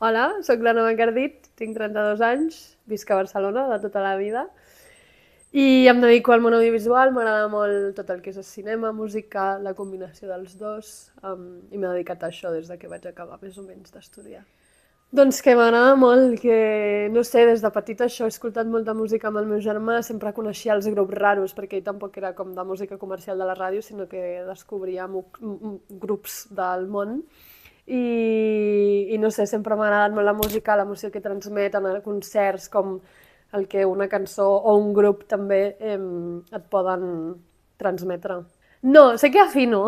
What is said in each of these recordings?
Hola, sóc l'Anna Macardit, tinc 32 anys, visc a Barcelona de tota la vida i em dedico al món audiovisual, m'agrada molt tot el que és el cinema, música, la combinació dels dos, i m'he dedicat a això des de que vaig acabar més o menys d'estudiar. Doncs que m'agrada molt, que no sé, des de petita això, he escoltat molta música amb el meu germà, sempre coneixia els grups raros, perquè ell tampoc era com de música comercial de la ràdio, sinó que descobria grups del món. I no sé, sempre m'ha agradat molt la música, l'emoció que transmet en concerts, com el que una cançó o un grup també et poden transmetre. No, sé que afino,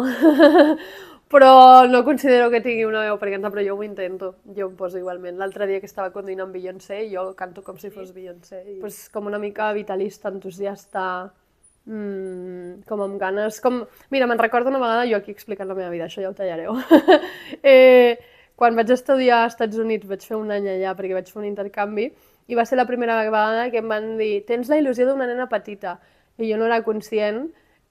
però no considero que tingui una veu per cantar, però jo ho intento, jo em poso igualment. L'altre dia que estava conduint amb Beyoncé, jo canto com si fos Beyoncé. Pues com una mica vitalista, entusiasta, com amb ganes... Mira, me'n recordo una vegada, jo aquí explicant la meva vida, això ja ho tallareu. Quan vaig estudiar als Estats Units, vaig fer un any allà perquè vaig fer un intercanvi, i va ser la primera vegada que em van dir tens la il·lusió d'una nena petita, i jo no era conscient,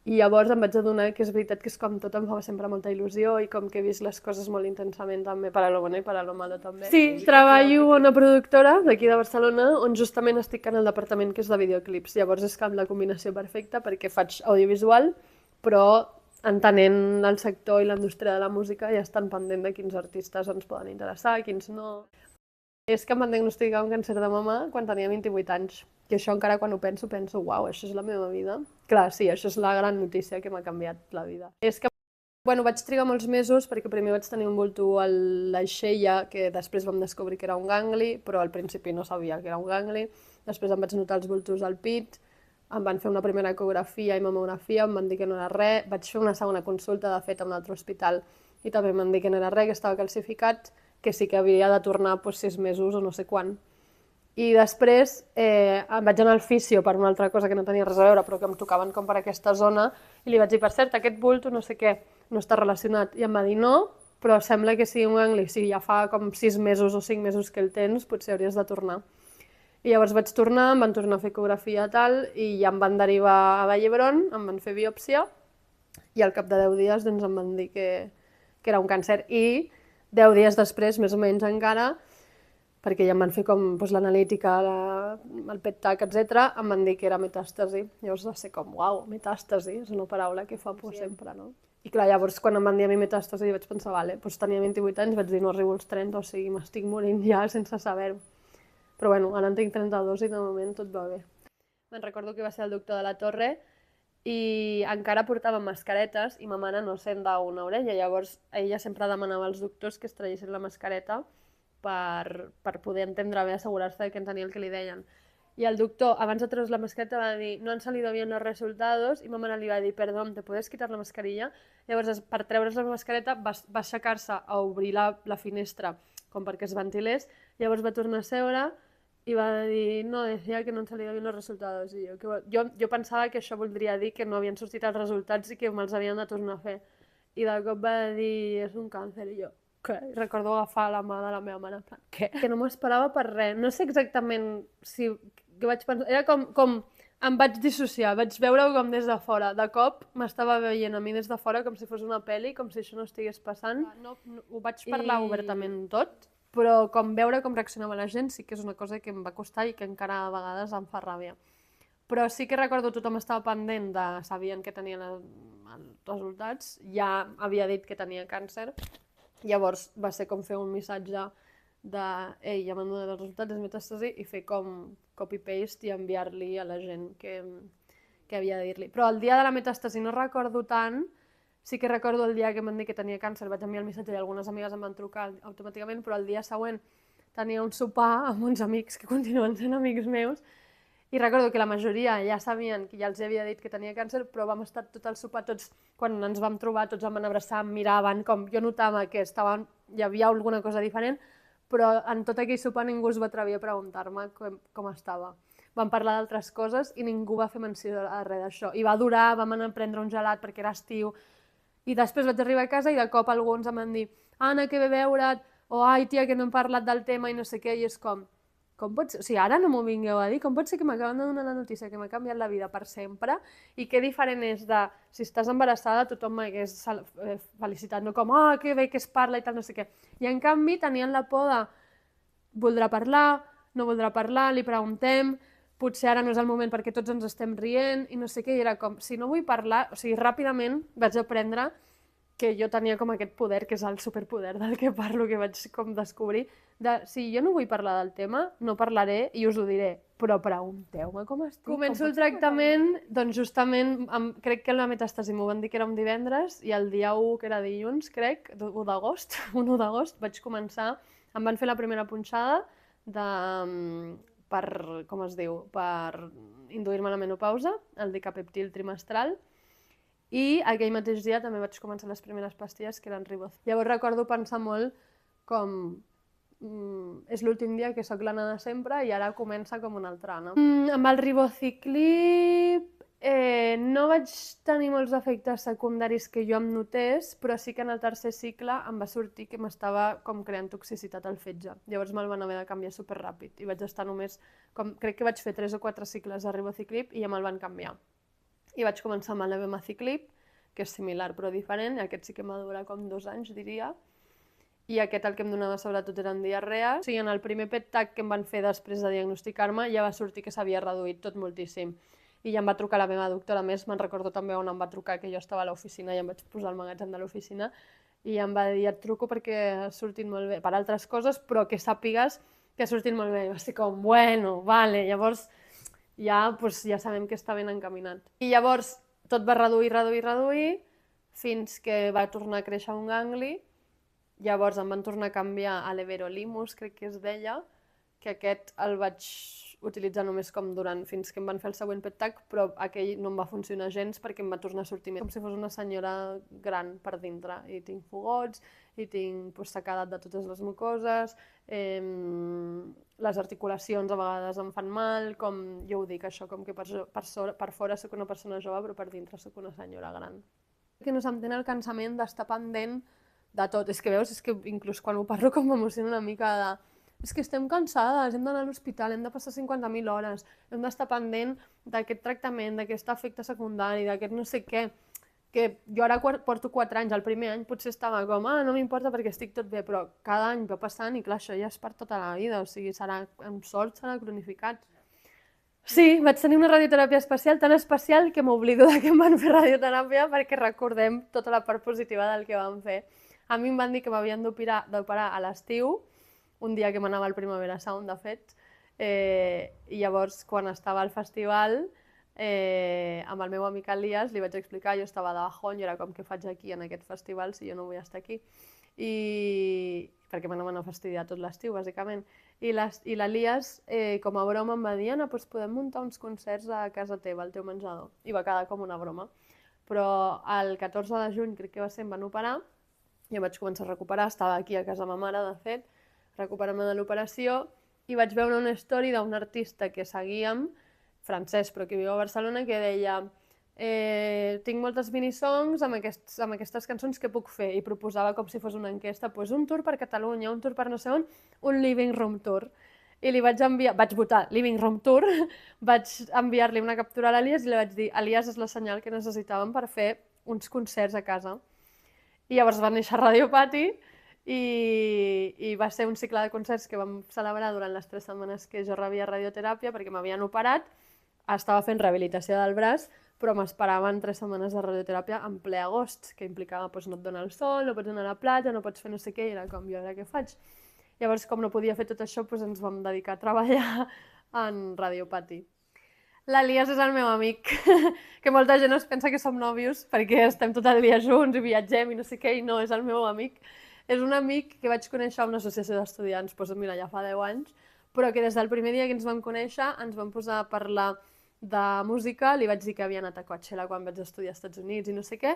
i llavors em vaig adonar que és veritat que és com tot em fa sempre molta il·lusió i com que he vist les coses molt intensament també, per a lo bueno i per a lo malo també. Sí, treballo a una productora d'aquí de Barcelona on justament estic en el departament que és de videoclips. Llavors és com la combinació perfecta perquè faig audiovisual, però entenent el sector i la indústria de la música i estan pendent de quins artistes ens poden interessar, quins no. És que em van diagnosticar un càncer de mama quan tenia 28 anys. I això encara quan ho penso, uau, això és la meva vida. Clar, sí, això és la gran notícia que m'ha canviat la vida. És que, bueno, vaig trigar molts mesos perquè primer vaig tenir un bulto a l'aixella, que després vam descobrir que era un gangli, però al principi no sabia que era un gangli. Després em vaig notar els bultos al pit, em van fer una primera ecografia i mamografia, em van dir que no era res, vaig fer una segona consulta, de fet, a un altre hospital, i també em van dir que no era res, que estava calcificat, que sí que havia de tornar 6 mesos o no sé quan. I després em vaig anar al fisio per una altra cosa que no tenia res a veure, però que em tocaven com per aquesta zona, i li vaig dir, per cert, aquest bulto no sé què, no està relacionat. I em va dir, no, però sembla que sigui un gangli, si ja fa com 6 mesos o 5 mesos que el tens, potser hauries de tornar. I llavors vaig tornar, em van tornar a fer ecografia i tal, i ja em van derivar a Vall d'Hebron, em van fer biòpsia, i al cap de 10 dies doncs, em van dir que era un càncer. I 10 dies després, més o menys encara, perquè ja em van fer com doncs, l'analítica, el PET-TAC, etc., em van dir que era metàstasi. Llavors va ser com, uau, metàstasi, és una paraula que fa por sempre, no? I clar, llavors quan em van dir a mi metàstasi vaig pensar, vale, doncs tenia 28 anys, vaig dir no arribo als 30, o sigui, m'estic morint ja sense saber-ho. Però bueno, ara en tinc 32 i de moment tot va bé. Me'n recordo que va ser el doctor de la Torre i encara portava mascaretes i ma mare no sent d'una orella, llavors ella sempre demanava als doctors que es traguessin la mascareta per poder entendre bé, assegurar-se de que entenia el que li deien. I el doctor, abans de treure's la mascareta, va dir no han salido bien los resultados, i ma mare li va dir perdón, ¿te puedes quitar la mascarilla? Llavors, per treure's la mascareta, va aixecar-se a obrir la finestra com perquè es ventilés, llavors va tornar a seure i va dir, no, decía que no han salido bien los resultados. I jo pensava que això voldria dir que no havien sortit els resultats i que me'ls havien de tornar a fer. I de cop va dir, és un càncer, i jo, què? I recordo agafar la mà de la meva mare, què? Que no m'ho esperava per res. No sé exactament si... Què vaig pensar? Era com em vaig dissociar, vaig veure-ho com des de fora. De cop m'estava veient a mi des de fora com si fos una pel·li, com si això no estigués passant. Ho vaig parlar obertament tot, però com veure com reaccionava la gent sí que és una cosa que em va costar i que encara a vegades em fa ràbia. Però sí que recordo tothom estava pendent de... Sabien que tenien els resultats, ja havia dit que tenia càncer, llavors va ser com fer un missatge de ei, ja m'han donat els resultats, és metàstasi, i fer com copy-paste i enviar-li a la gent que havia de dir-li. Però el dia de la metàstasi no recordo tant, sí que recordo el dia que em van dir que tenia càncer, vaig enviar el missatge i algunes amigues em van trucar automàticament, però el dia següent tenia un sopar amb uns amics que continuen sent amics meus, i recordo que la majoria ja sabien que ja els havia dit que tenia càncer, però vam estar tot el sopar, tots, quan ens vam trobar, tots em van abraçar, em miraven, com jo notava que hi havia alguna cosa diferent, però en tot aquell sopar ningú es va atrevir a preguntar-me com estava. Vam parlar d'altres coses i ningú va fer menció de res d'això. I va durar, vam anar a prendre un gelat perquè era estiu, i després vaig arribar a casa i de cop alguns em van dir Anna, que bé veure't, o ai, tia, que no hem parlat del tema i no sé què, i és com pot ser? O sigui, ara no m'ho vingueu a dir, com pot ser que m'acaben de donar la notícia que m'ha canviat la vida per sempre i què diferent és de, si estàs embarassada, tothom m'hagués felicitat, no com, que bé que es parla i tal, no sé què. I en canvi tenien la por de, voldrà parlar, no voldrà parlar, li preguntem, potser ara no és el moment perquè tots ens estem rient i no sé què, i era com, si no vull parlar, o sigui, ràpidament vaig aprendre que jo tenia com aquest poder, que és el superpoder del que parlo, que vaig com descobrir, de si jo no vull parlar del tema, no parlaré i us ho diré, però pregunteu-me com estic. Començo el tractament, doncs justament, crec que la metàstasi m'ho van dir que era un divendres, i el dia 1, que era dilluns, crec, 1 d'agost, vaig començar, em van fer la primera punxada per, com es diu, per induir-me a la menopausa, el dicapeptil trimestral, i aquell mateix dia també vaig començar les primeres pastilles, que eren Riboz. Llavors recordo pensar molt com és l'últim dia que sóc l'Anna de sempre i ara comença com una altra Anna. Amb el ribociclib no vaig tenir molts efectes secundaris que jo em notés, però sí que en el tercer cicle em va sortir que m'estava com creant toxicitat al fetge. Llavors me'l van haver de canviar superràpid i vaig estar només, crec que vaig fer 3 o 4 cicles de ribociclib i ja me'l van canviar. I vaig començar amb l'abemaciclib, que és similar però diferent, i aquest sí que m'ha durat com 2 anys, diria. I aquest el que em donava sobretot eren diarrees. O sigui, en el primer PET-TAC que em van fer després de diagnosticar-me ja va sortir que s'havia reduït tot moltíssim. I ja em va trucar la meva doctora, a més me'n recordo també on em va trucar, que jo estava a l'oficina i em vaig posar al magatzem de l'oficina, i em va dir, et truco perquè ha sortit molt bé, per altres coses, però que sàpigues que ha sortit molt bé. I va ser com, bueno, vale, llavors ja sabem que està ben encaminat. I llavors tot va reduir, fins que va tornar a créixer un gangli. Llavors em van tornar a canviar a l'Everolimus, crec que es deia, que aquest el vaig utilitzar només com fins que em van fer el següent PET-TAC, però aquell no em va funcionar gens perquè em va tornar a sortir com si fos una senyora gran per dintre. I tinc fogots, i tinc sequedat de totes les mucoses, les articulacions a vegades em fan mal, com jo ho dic això, com que per fora soc una persona jove però per dintre soc una senyora gran. Que no s'entén el cansament d'estar pendent de tot. És que veus, és que inclús quan ho parlo com m'emociona una mica de... És que estem cansades, hem d'anar a l'hospital, hem de passar 50.000 hores, hem d'estar pendent d'aquest tractament, d'aquest efecte secundari, d'aquest no sé què, que jo ara porto 4 anys, el primer any potser estava com, no m'importa perquè estic tot bé, però cada any va passant i clar, això ja és per tota la vida, o sigui, amb sort serà cronificat. Sí, vaig tenir una radioteràpia especial, tan especial que m'oblido que em van fer radioteràpia perquè recordem tota la part positiva del que van fer. A mi em van dir que m'havien d'operar a l'estiu, un dia que m'anava al Primavera Sound, de fet, i llavors quan estava al festival, amb el meu amic Elias, li vaig explicar, jo estava de bajón, jo era com, què faig aquí en aquest festival si jo no vull estar aquí? Perquè m'anaven a fastidiar tot l'estiu, bàsicament. I l'Elias, com a broma, em va dir, Anna, doncs podem muntar uns concerts a casa teva, al teu menjador. I va quedar com una broma. Però el 14 de juny, crec que va ser, em van operar, i em vaig començar a recuperar, estava aquí a casa ma mare, de fet, recuperant-me de l'operació, i vaig veure una story d'un artista que seguíem, francès, però que viu a Barcelona, que deia tinc moltes minisongs amb aquestes cançons que puc fer, i proposava com si fos una enquesta, un tour per Catalunya, un tour per no sé on, un living room tour. I li vaig enviar, vaig votar living room tour, vaig enviar-li una captura a l'Elias i li vaig dir, Elias, és la senyal que necessitàvem per fer uns concerts a casa. I llavors va néixer Radio Pati, i va ser un cicle de concerts que vam celebrar durant les 3 setmanes que jo rebia radioteràpia perquè m'havien operat, estava fent rehabilitació del braç, però m'esperaven 3 setmanes de radioteràpia en ple agost, que implicava no et dona el sol, no pots anar a la platja, no pots fer no sé què, i era com, jo ara què faig? Llavors, com no podia fer tot això, ens vam dedicar a treballar en Radio Pati. L'Elias és el meu amic, que molta gent es pensa que som nòvios perquè estem tot el dia junts i viatgem i no sé què, i no, és el meu amic. És un amic que vaig conèixer a una associació d'estudiants, mira, ja fa 10 anys, però que des del primer dia que ens vam conèixer ens vam posar a parlar de música, li vaig dir que havia anat a Coachella quan vaig estudiar als Estats Units i no sé què,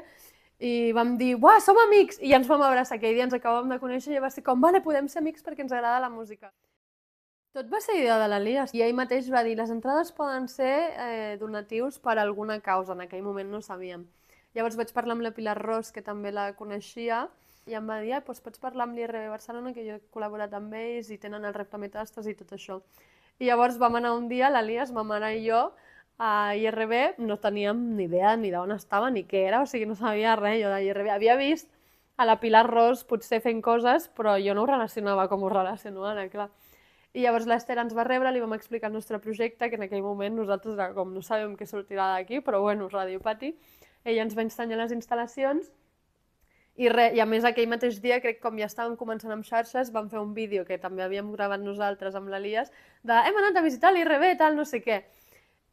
i vam dir, uah, som amics! I ja ens vam abraçar, aquell dia ens acabàvem de conèixer i va ser com, vale, podem ser amics perquè ens agrada la música. Tot va ser idea de l'Elias, i ell mateix va dir, les entrades poden ser donatius per a alguna causa, en aquell moment no sabíem. Llavors vaig parlar amb la Pilar Ros, que també la coneixia, i em va dir, pots parlar amb l'IRB Barcelona, que jo he col·laborat amb ells i tenen el repte metàstasi i tot això. I llavors vam anar un dia, l'Elias, ma mare i jo, a IRB, no teníem ni idea ni d'on estava ni què era, o sigui, no sabia res jo d'IRB. Havia vist a la Pilar Ros potser fent coses, però jo no ho relacionava com ho relaciono ara, clar. I llavors l'Ester ens va rebre, li vam explicar el nostre projecte, que en aquell moment nosaltres era com no sabem què sortirà d'aquí, però bueno, Radio Pati. Ella ens va ensenyar les instal·lacions i a més aquell mateix dia, crec que com ja estàvem començant amb xarxes, vam fer un vídeo que també havíem gravat nosaltres amb l'Elias, de hem anat a visitar l'IRB, tal, no sé què.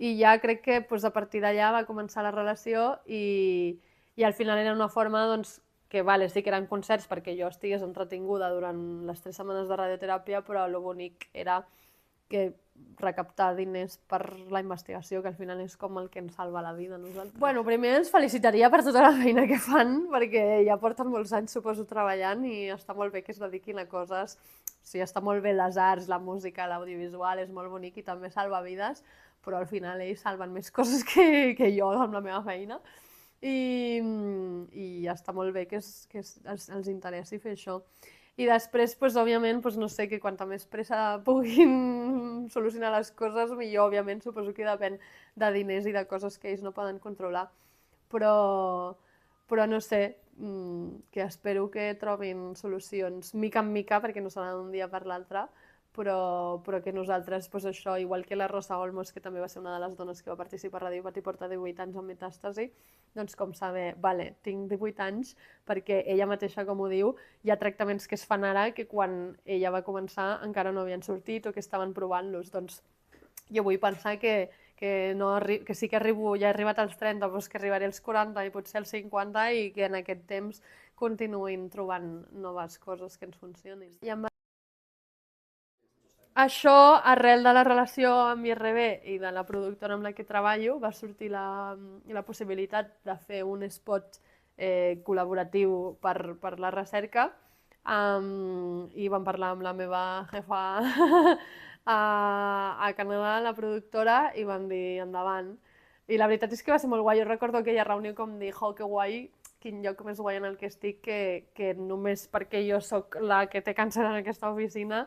I ja crec que a partir d'allà va començar la relació i al final era una forma doncs, que vale, sí que eren concerts perquè jo estigués entretinguda durant les 3 setmanes de radioteràpia, però el bonic era que recaptar diners per la investigació, que al final és com el que ens salva la vida a nosaltres. Bueno, primer ens felicitaria per tota la feina que fan, perquè ja porten molts anys, suposo, treballant i està molt bé que es dediquin a coses... O sigui, està molt bé les arts, la música, l'audiovisual, és molt bonic i també salva vides, però al final ells salven més coses que jo amb la meva feina. I està molt bé que els interessi fer això. I després, òbviament, no sé, que quanta més pressa puguin solucionar les coses, millor, òbviament, suposo que depèn de diners i de coses que ells no poden controlar. Però no sé, que espero que trobin solucions mica en mica, perquè no serà d'un dia per l'altre, però que nosaltres, això, igual que la Rosa Olmos, que també va ser una de les dones que va participar a Radio Pati, porta 18 anys amb metàstasi, doncs com saber, vale, tinc 18 anys, perquè ella mateixa, com ho diu, hi ha tractaments que es fan ara que quan ella va començar encara no havien sortit o que estaven provant-los. Doncs jo vull pensar que sí que ja he arribat als 30, doncs que arribaré als 40 i potser als 50 i que en aquest temps continuïn trobant noves coses que ens funcionin. Això, arrel de la relació amb IRB i de la productora amb la que treballo, va sortir la possibilitat de fer un spot col·laboratiu per la recerca i vam parlar amb la meva jefa a Canadà, la productora, i vam dir endavant. I la veritat és que va ser molt guai. Jo recordo aquella reunió com dir, que guai, quin lloc més guai en el que estic, que només perquè jo sóc la que té càncer en aquesta oficina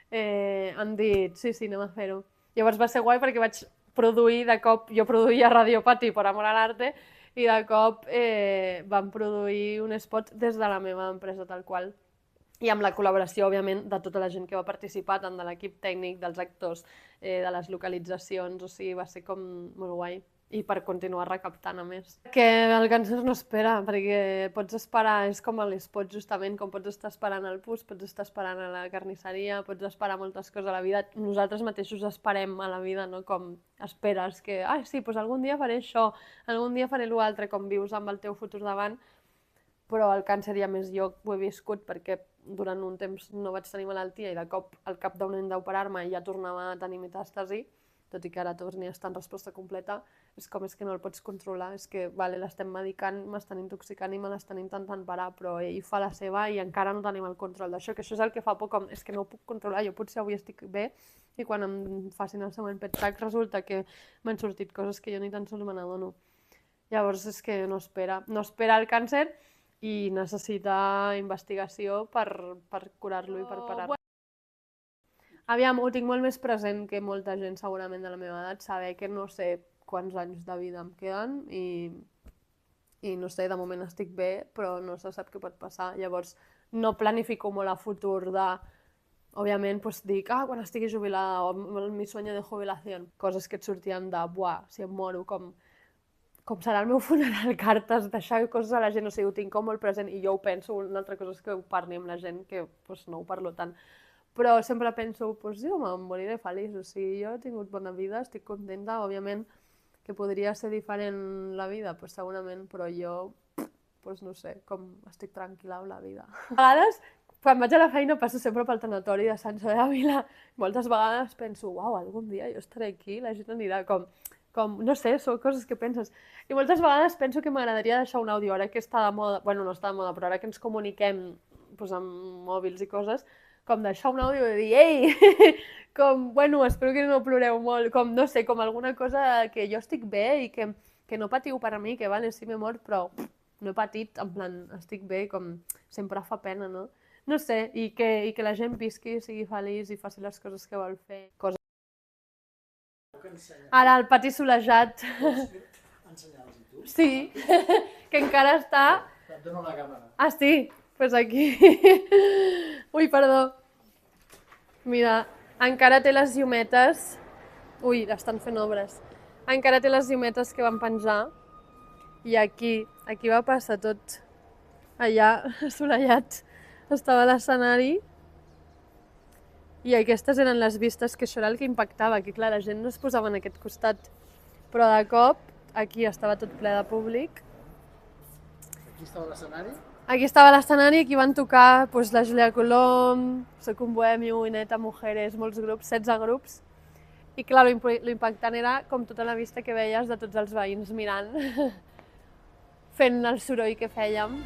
han dit, sí, anem a fer-ho. Llavors va ser guai perquè vaig produir de cop, jo produïa Radio Pati per amor a l'arte, i de cop vam produir un spot des de la meva empresa tal qual. I amb la col·laboració, òbviament, de tota la gent que va participar, tant de l'equip tècnic, dels actors, de les localitzacions, o sigui, va ser com molt guai. I per continuar recaptant, a més. Que el càncer no espera, perquè pots esperar, és com a l'espot, justament, com pots estar esperant el pus, pots estar esperant a la carnisseria, pots esperar moltes coses a la vida. Nosaltres mateixos esperem a la vida, no? Com esperes que, sí, doncs algun dia faré això, algun dia faré l'altre, com vius amb el teu futur davant, però el càncer, ja més jo ho he viscut perquè durant un temps no vaig tenir malaltia i de cop, al cap d'un any d'operar-me, ja tornava a tenir metàstasi, tot i que ara torni a estar en resposta completa, és que no el pots controlar, és que l'estem medicant, m'estan intoxicant i me l'estan intentant parar, però ell fa la seva i encara no tenim el control d'això, que això és el que fa por, com és que no ho puc controlar, jo potser avui estic bé i quan em facin el següent PET-TAC resulta que m'han sortit coses que jo ni tan sols me n'adono. Llavors és que no espera el càncer i necessita investigació per curar-lo i per parar-lo. Aviam, ho tinc molt més present que molta gent segurament de la meva edat, saber que no sé quants anys de vida em queden i no sé, de moment estic bé, però no se sap què pot passar. Llavors no planifico molt a futur de... Òbviament dic, quan estigui jubilada o mi sueño de jubilació, coses que et sortien de, si em moro, com serà el meu funeral, cartes, deixar coses a la gent, o sigui, ho tinc com molt present i jo ho penso, una altra cosa és que ho parli amb la gent, que no ho parlo tant. Però sempre penso, jo em moriré feliç, o sigui, jo he tingut bona vida, estic contenta, òbviament que podria ser diferent la vida, segurament, però jo, no sé, com estic tranquil·la amb la vida. A vegades, quan vaig a la feina passo sempre pel tanatori de Sant Xoa de Ávila, moltes vegades penso, algun dia jo estaré aquí, la gent anirà com, no sé, són coses que penses. I moltes vegades penso que m'agradaria deixar un àudio, ara que està de moda, no està de moda, però ara que ens comuniquem amb mòbils i coses, com deixar un àudio i dir, ei, espero que no ploreu molt, no sé, com alguna cosa que jo estic bé i que no patiu per a mi, que sí m'he mort, però no he patit, en plan, estic bé, com sempre fa pena, no? No sé, i que la gent visqui, sigui feliç i faci les coses que vol fer. Ara, el pati solejat. Ensenyar-los tu? Sí, que encara està... Et dono la càmera. Ah, sí? Doncs aquí. Ui, perdó. Mira, Encara té les llumetes... Ui, estan fent obres. Encara té les llumetes que van penjar. I aquí va passar tot. Allà, assolellat, estava l'escenari. I aquestes eren les vistes, que això era el que impactava, que clar, la gent no es posava en aquest costat. Però de cop, aquí estava tot ple de públic. Aquí estava l'escenari? Aquí estava l'escenari, aquí van tocar doncs, la Júlia Colom, Soc un bohemio, Ineta, Mujeres, molts grups, 16 grups. I clar, lo impactant era com tota la vista que veies de tots els veïns mirant, fent el soroll que fèiem.